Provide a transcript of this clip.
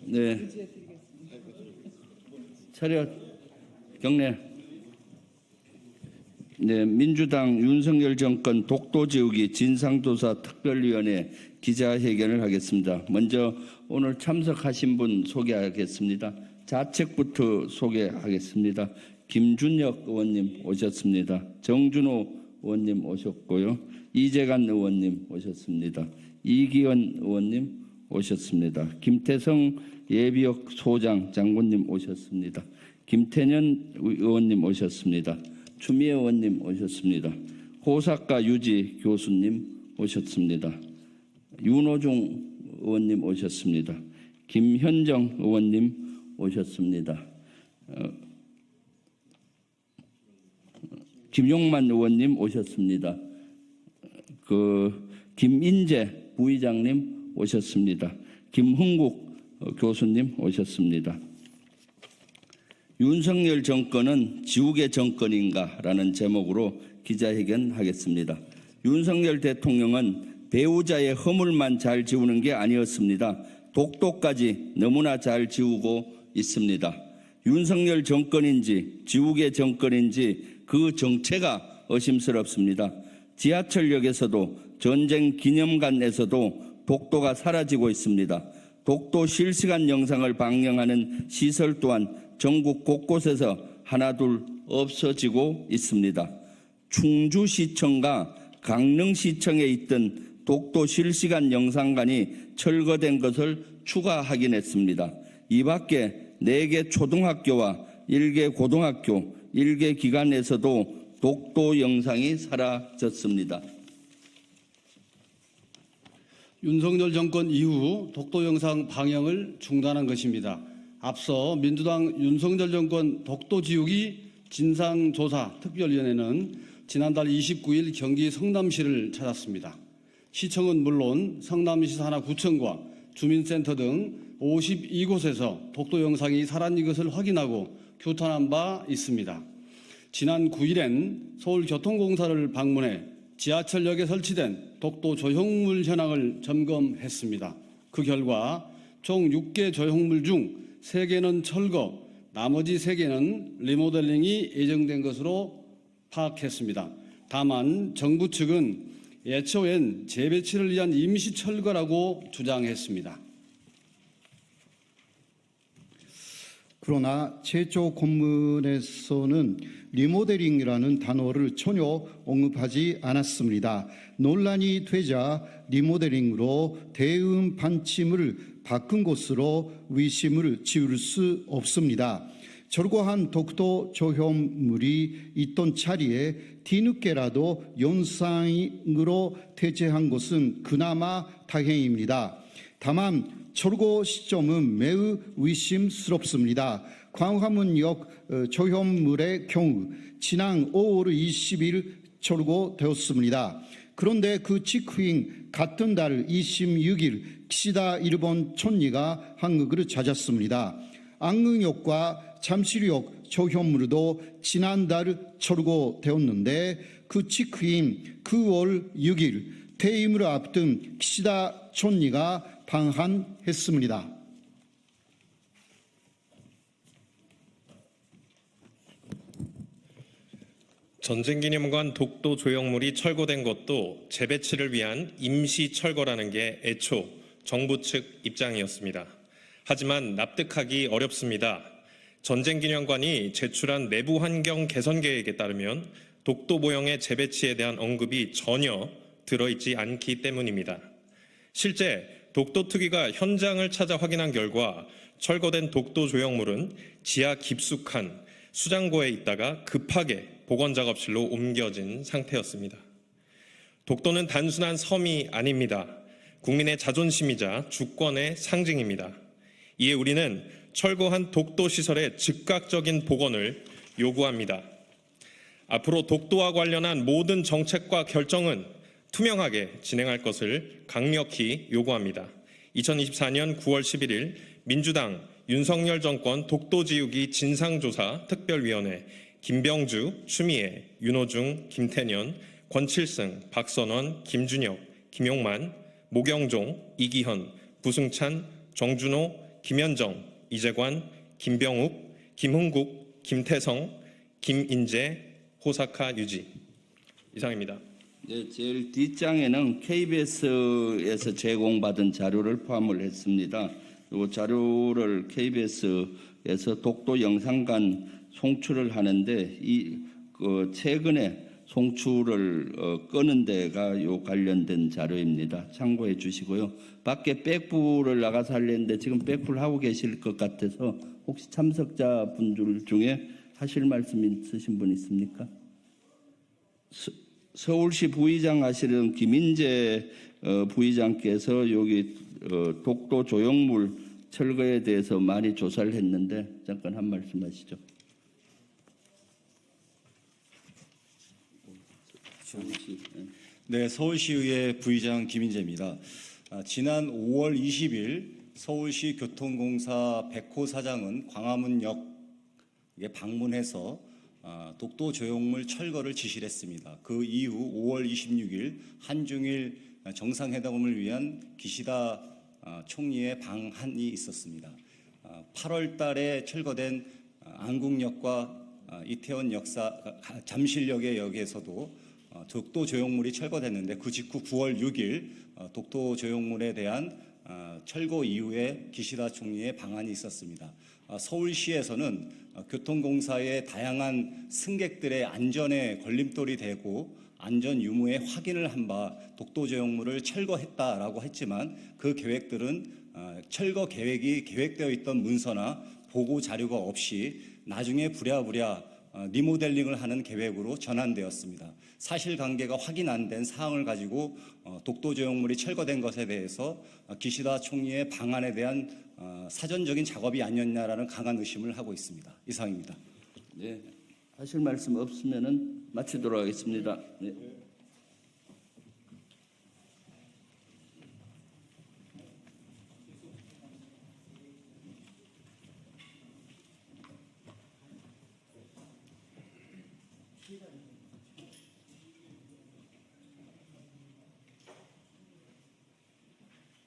네. 차렷 경례. 네, 민주당 윤석열 정권 독도지우기 진상조사 특별위원회 기자회견을 하겠습니다. 먼저 오늘 참석하신 분 소개하겠습니다. 좌측부터 소개하겠습니다. 김준혁 의원님 오셨습니다. 정준호 의원님 오셨고요. 이재관 의원님 오셨습니다. 이기현 의원님 오셨습니다. 김태성 예비역 소장 장군님 오셨습니다. 김태년 의원님 오셨습니다. 추미애 의원님 오셨습니다. 호사카 유지 교수님 오셨습니다. 윤호중 의원님 오셨습니다. 김현정 의원님 오셨습니다. 김용만 의원님 오셨습니다. 김인재 부의장님 오셨습니다. 김흥국 교수님 오셨습니다. 윤석열 정권은 지우개 정권인가라는 제목으로 기자회견하겠습니다. 윤석열 대통령은 배우자의 허물만 잘 지우는 게 아니었습니다. 독도까지 너무나 잘 지우고 있습니다. 윤석열 정권인지 지우개 정권인지 그 정체가 의심스럽습니다. 지하철역에서도 전쟁 기념관에서도 독도가 사라지고 있습니다. 독도 실시간 영상을 방영하는 시설 또한 전국 곳곳에서 하나둘 없어지고 있습니다. 충주시청과 강릉시청에 있던 독도 실시간 영상관이 철거된 것을 추가 확인했습니다. 이 밖에 4개 초등학교와 1개 고등학교, 1개 기관에서도 독도 영상이 사라졌습니다. 윤석열 정권 이후 독도 영상 방영을 중단한 것입니다. 앞서 민주당 윤석열 정권 독도 지우기 진상조사 특별위원회는 지난달 29일 경기 성남시를 찾았습니다. 시청은 물론 성남시 산하구청과 주민센터 등 52곳에서 독도 영상이 사라진 것을 확인하고 규탄한 바 있습니다. 지난 9일엔 서울교통공사를 방문해 지하철역에 설치된 독도 조형물 현황을 점검했습니다. 그 결과 총 6개 조형물 중 3개는 철거, 나머지 3개는 리모델링이 예정된 것으로 파악했습니다. 다만 정부 측은 애초엔 재배치를 위한 임시 철거라고 주장했습니다. 그러나 최초 공문에서는 리모델링이라는 단어를 전혀 언급하지 않았습니다. 논란이 되자 리모델링으로 대응 방침을 바꾼 것으로 의심을 지울 수 없습니다. 철거한 독도 조형물이 있던 자리에 뒤늦게라도 영상으로 대체한 것은 그나마 다행입니다. 다만 철거 시점은 매우 의심스럽습니다. 광화문역 조형물의 경우 지난 5월 20일 철거되었습니다. 그런데 그 직후인 같은 달 26일 기시다 일본 총리가 한국을 찾았습니다. 안흥역과 잠실역 조형물도 지난달 철거되었는데 그 직후인 9월 6일 퇴임을 앞둔 기시다 총리가 방한했습니다. 전쟁기념관 독도 조형물이 철거된 것도 재배치를 위한 임시 철거라는 게 애초 정부 측 입장이었습니다. 하지만 납득하기 어렵습니다. 전쟁기념관이 제출한 내부 환경 개선 계획에 따르면 독도 모형의 재배치에 대한 언급이 전혀 들어있지 않기 때문입니다. 실제 독도 특위가 현장을 찾아 확인한 결과 철거된 독도 조형물은 지하 깊숙한 수장고에 있다가 급하게 복원작업실로 옮겨진 상태였습니다. 독도는 단순한 섬이 아닙니다. 국민의 자존심이자 주권의 상징입니다. 이에 우리는 철거한 독도 시설의 즉각적인 복원을 요구합니다. 앞으로 독도와 관련한 모든 정책과 결정은 투명하게 진행할 것을 강력히 요구합니다. 2024년 9월 11일 민주당 윤석열 정권 독도지우기 진상조사 특별위원회 김병주, 추미애, 윤호중, 김태년, 권칠승, 박선원, 김준혁, 김용만, 모경종, 이기현, 부승찬, 정준호, 김현정, 이재관, 김병욱, 김흥국, 김태성, 김인재, 호사카 유지. 이상입니다. 네, 제일 뒷장에는 KBS에서 제공받은 자료를 포함을 했습니다. 이 자료를 KBS에서 독도 영상관 송출을 하는데 최근에 송출을 끄는 데가 요 관련된 자료입니다. 참고해 주시고요. 밖에 백불을 나가서 하려는데 지금 백불 하고 계실 것 같아서 혹시 참석자분들 중에 하실 말씀 있으신 분 있습니까? 서울시 부의장 하시는 김인재 부의장께서 여기 독도 조형물 철거에 대해서 많이 조사를 했는데 잠깐 한 말씀 하시죠. 네, 서울시의회 부의장 김인재입니다. 지난 5월 20일 서울시 교통공사 백호 사장은 광화문역에 방문해서 독도 조형물 철거를 지시를 했습니다. 그 이후 5월 26일 한중일 정상회담을 위한 기시다 총리의 방한이 있었습니다. 8월 달에 철거된 안국역과 이태원 잠실역의 역에서도 독도 조형물이 철거됐는데 그 직후 9월 6일 독도 조형물에 대한 철거 이후에 기시다 총리의 방안이 있었습니다. 서울시에서는 교통공사의 다양한 승객들의 안전에 걸림돌이 되고 안전 유무의 확인을 한 바 독도 조형물을 철거했다라고 했지만 그 계획들은 철거 계획이 계획되어 있던 문서나 보고 자료가 없이 나중에 부랴부랴 리모델링을 하는 계획으로 전환되었습니다. 사실관계가 확인 안 된 사항을 가지고 독도 조형물이 철거된 것에 대해서 기시다 총리의 방안에 대한 사전적인 작업이 아니었냐라는 강한 의심을 하고 있습니다. 이상입니다. 네, 하실 말씀 없으면은 마치도록 하겠습니다. 네.